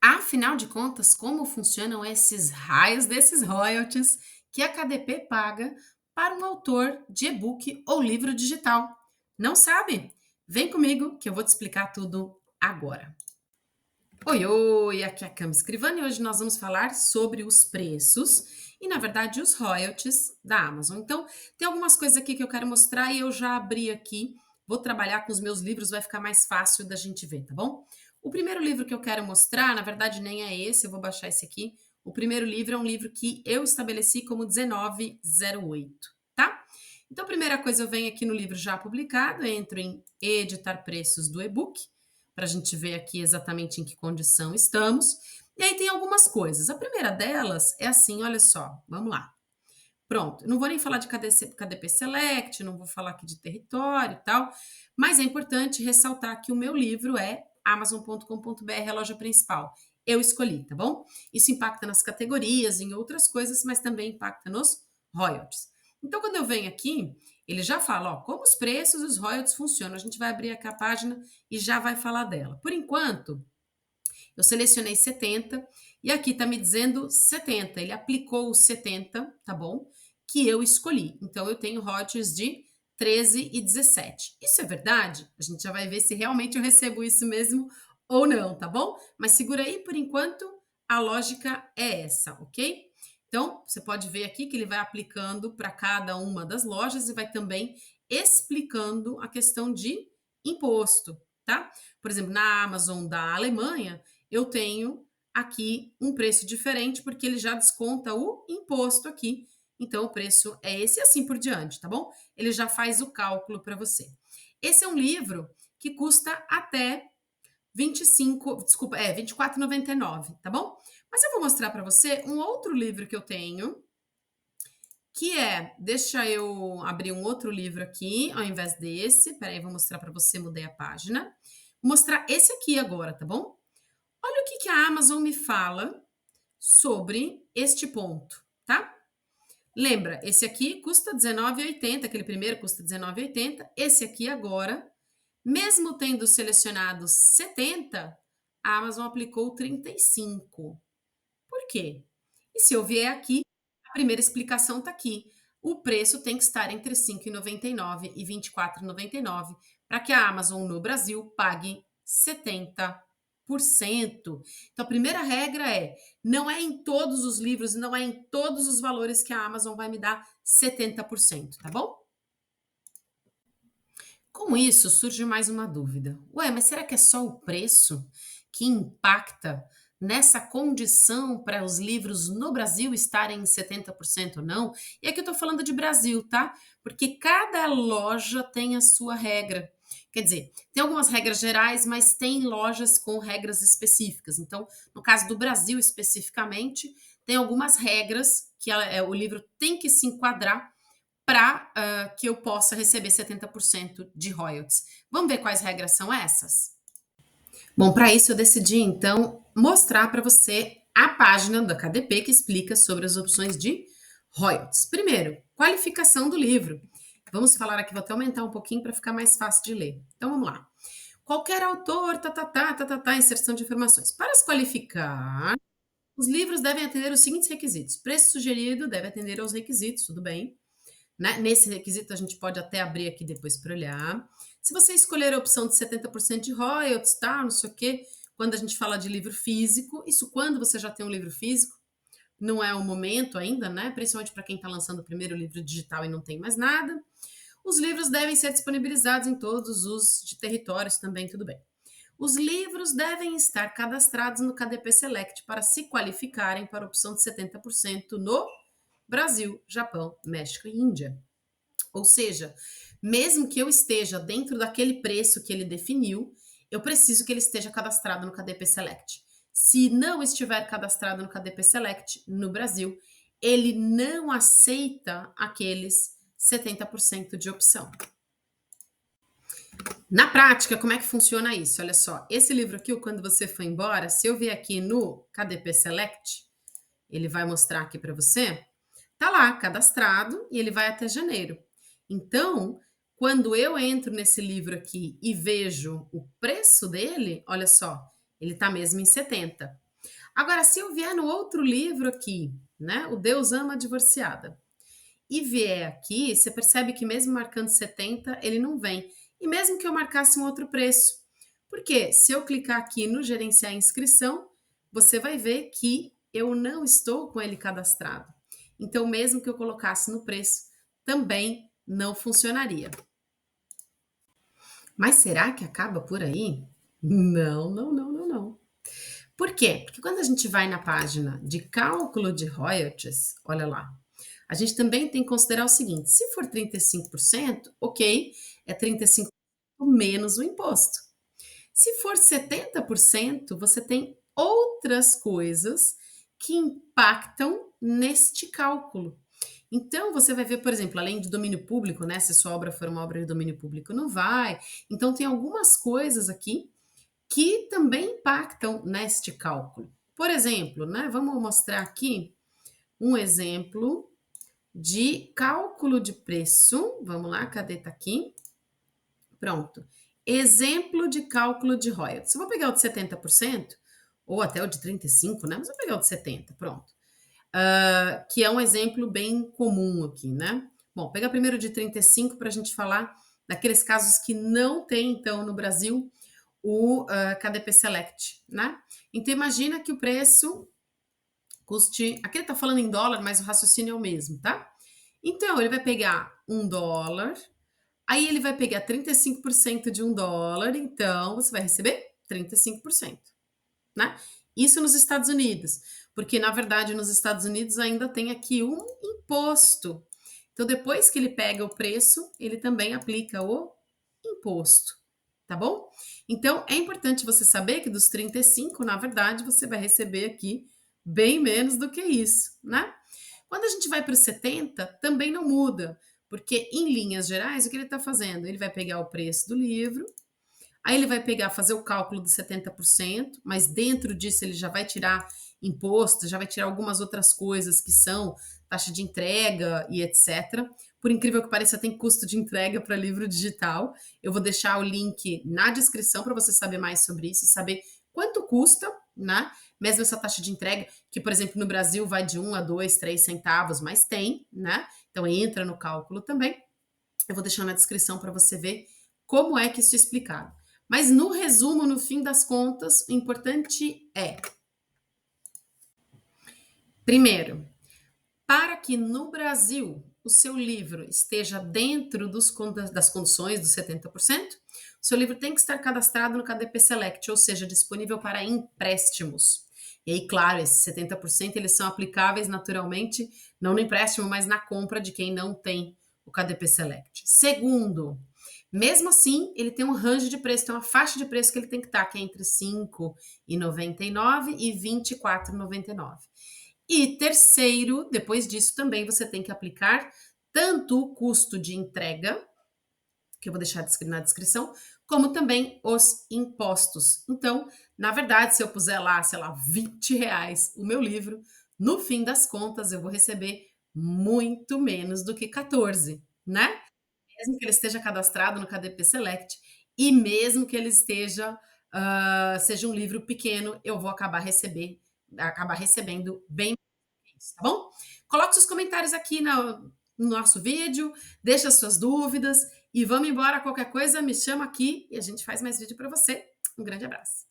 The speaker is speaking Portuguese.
Afinal de contas, como funcionam esses raios desses royalties que a KDP paga para um autor de e-book ou livro digital? Não sabe? Vem comigo que eu vou te explicar tudo agora. Oi, oi, aqui é a Cami Escrivano e hoje nós vamos falar sobre os preços e, na verdade, os royalties da Amazon. Então, tem algumas coisas aqui que eu quero mostrar e eu já abri aqui, vou trabalhar com os meus livros, vai ficar mais fácil da gente ver, tá bom? O primeiro livro que eu quero mostrar, na verdade, nem é esse, eu vou baixar esse aqui. O primeiro livro é um livro que eu estabeleci como 1908, tá? Então, a primeira coisa, eu venho aqui no livro já publicado, entro em editar preços do e-book, para a gente ver aqui exatamente em que condição estamos. E aí tem algumas coisas. A primeira delas é assim, olha só, vamos lá. Pronto, não vou nem falar de KDP Select, não vou falar aqui de território e tal, mas é importante ressaltar que o meu livro é amazon.com.br, a loja principal. Eu escolhi, tá bom? Isso impacta nas categorias, em outras coisas, mas também impacta nos royalties. Então, quando eu venho aqui, ele já fala, ó, como os preços e os royalties funcionam. A gente vai abrir aqui a página e já vai falar dela. Por enquanto, eu selecionei 70 e aqui tá me dizendo 70. Ele aplicou os 70, tá bom? Que eu escolhi. Então, eu tenho royalties de 13 e 17. Isso é verdade? A gente já vai ver se realmente eu recebo isso mesmo ou não, tá bom? Mas segura aí, por enquanto, a lógica é essa, ok? Então, você pode ver aqui que ele vai aplicando para cada uma das lojas e vai também explicando a questão de imposto, tá? Por exemplo, na Amazon da Alemanha, eu tenho aqui um preço diferente porque ele já desconta o imposto aqui. Então, o preço é esse e assim por diante, tá bom? Ele já faz o cálculo para você. Esse é um livro que custa até 25, desculpa, 24,99, tá bom? Mas eu vou mostrar para você um outro livro que eu tenho, que é, deixa eu abrir um outro livro aqui, ao invés desse. Peraí, vou mostrar para você, mudei a página. Vou mostrar esse aqui agora, tá bom? Olha o que, que a Amazon me fala sobre este ponto, tá? Lembra, esse aqui custa R$19,80, aquele primeiro custa R$19,80, esse aqui agora, mesmo tendo selecionado 70, a Amazon aplicou 35. Por quê? E se eu vier aqui, a primeira explicação está aqui. O preço tem que estar entre R$ 5,99 e R$ 24,99 para que a Amazon no Brasil pague 70%. Então, a primeira regra é: não é em todos os livros, não é em todos os valores que a Amazon vai me dar 70%, tá bom? Com isso, surge mais uma dúvida. Ué, mas será que é só o preço que impacta nessa condição para os livros no Brasil estarem em 70% ou não? E aqui eu estou falando de Brasil, tá? Porque cada loja tem a sua regra. Quer dizer, tem algumas regras gerais, mas tem lojas com regras específicas. Então, no caso do Brasil especificamente, tem algumas regras que o livro tem que se enquadrar para que eu possa receber 70% de royalties. Vamos ver quais regras são essas? Bom, para isso eu decidi então mostrar para você a página da KDP que explica sobre as opções de royalties. Primeiro, qualificação do livro. Vamos falar aqui, vou até aumentar um pouquinho para ficar mais fácil de ler. Então vamos lá. Qualquer autor, inserção de informações. Para se qualificar, os livros devem atender os seguintes requisitos. Preço sugerido deve atender aos requisitos, tudo bem, né? Nesse requisito, a gente pode até abrir aqui depois para olhar. Se você escolher a opção de 70% de royalties, tá? Não sei o quê. Quando a gente fala de livro físico, isso quando você já tem um livro físico, não é o momento ainda, né? Principalmente para quem está lançando o primeiro livro digital e não tem mais nada. Os livros devem ser disponibilizados em todos os de territórios também, tudo bem. Os livros devem estar cadastrados no KDP Select para se qualificarem para a opção de 70% no Brasil, Japão, México e Índia. Ou seja, mesmo que eu esteja dentro daquele preço que ele definiu, eu preciso que ele esteja cadastrado no KDP Select. Se não estiver cadastrado no KDP Select no Brasil, ele não aceita aqueles 70% de opção. Na prática, como é que funciona isso? Olha só, esse livro aqui, quando você for embora, se eu vier aqui no KDP Select, ele vai mostrar aqui para você, tá lá, cadastrado, e ele vai até janeiro. Então, quando eu entro nesse livro aqui e vejo o preço dele, olha só, ele tá mesmo em 70. Agora, se eu vier no outro livro aqui, né, O Deus Ama a Divorciada, e vier aqui, você percebe que mesmo marcando 70, ele não vem. E mesmo que eu marcasse um outro preço. Porque se eu clicar aqui no gerenciar inscrição, você vai ver que eu não estou com ele cadastrado. Então, mesmo que eu colocasse no preço, também não funcionaria. Mas será que acaba por aí? Não, não, não, não, não. Por quê? Porque quando a gente vai na página de cálculo de royalties, olha lá, a gente também tem que considerar o seguinte: se for 35%, ok, é 35% menos o imposto. Se for 70%, você tem outras coisas que impactam neste cálculo. Então, você vai ver, por exemplo, além de domínio público, né? Se sua obra for uma obra de domínio público, não vai. Então, tem algumas coisas aqui que também impactam neste cálculo. Por exemplo, né? Vamos mostrar aqui um exemplo de cálculo de preço. Vamos lá, cadê? Tá aqui. Pronto. Exemplo de cálculo de royalties. Eu vou pegar o de 70%, ou até o de 35%, né? Mas vou pegar o de 70%, pronto. Que é um exemplo bem comum aqui, né? Bom, pega primeiro de 35 para a gente falar daqueles casos que não tem, então, no Brasil, o KDP Select, né? Então, imagina que o preço custe. Aqui ele está falando em dólar, mas o raciocínio é o mesmo, tá? Então, ele vai pegar $1, aí ele vai pegar 35% de $1, então você vai receber 35%, né? Isso nos Estados Unidos, porque na verdade nos Estados Unidos ainda tem aqui um imposto. Então, depois que ele pega o preço, ele também aplica o imposto, tá bom? Então, é importante você saber que dos 35, na verdade, você vai receber aqui bem menos do que isso, né? Quando a gente vai para os 70, também não muda, porque em linhas gerais, o que ele está fazendo? Ele vai pegar o preço do livro, aí ele vai pegar, fazer o cálculo dos 70%, mas dentro disso ele já vai tirar imposto, já vai tirar algumas outras coisas que são taxa de entrega e etc. Por incrível que pareça, tem custo de entrega para livro digital. Eu vou deixar o link na descrição para você saber mais sobre isso e saber quanto custa, né? Mesmo essa taxa de entrega, que, por exemplo, no Brasil vai de 1 a 2, 3 centavos, mas tem, né? Então entra no cálculo também. Eu vou deixar na descrição para você ver como é que isso é explicado. Mas no resumo, no fim das contas, o importante é: primeiro, para que no Brasil o seu livro esteja dentro das condições dos 70%, o seu livro tem que estar cadastrado no KDP Select, ou seja, disponível para empréstimos. E aí, claro, esses 70% eles são aplicáveis naturalmente, não no empréstimo, mas na compra de quem não tem o KDP Select. Segundo, mesmo assim, ele tem um range de preço, tem uma faixa de preço que ele tem que estar, que é entre R$ 5,99 e R$ 24,99. E terceiro, depois disso também você tem que aplicar tanto o custo de entrega, que eu vou deixar na descrição, como também os impostos. Então, na verdade, se eu puser lá, sei lá, R$ 20 o meu livro, no fim das contas eu vou receber muito menos do que 14, né? Mesmo que ele esteja cadastrado no KDP Select e mesmo que ele esteja seja um livro pequeno, eu vou acabar recebendo bem mais, tá bom? Coloque seus comentários aqui no nosso vídeo, deixa suas dúvidas e vamos embora. Qualquer coisa, me chama aqui e a gente faz mais vídeo para você. Um grande abraço.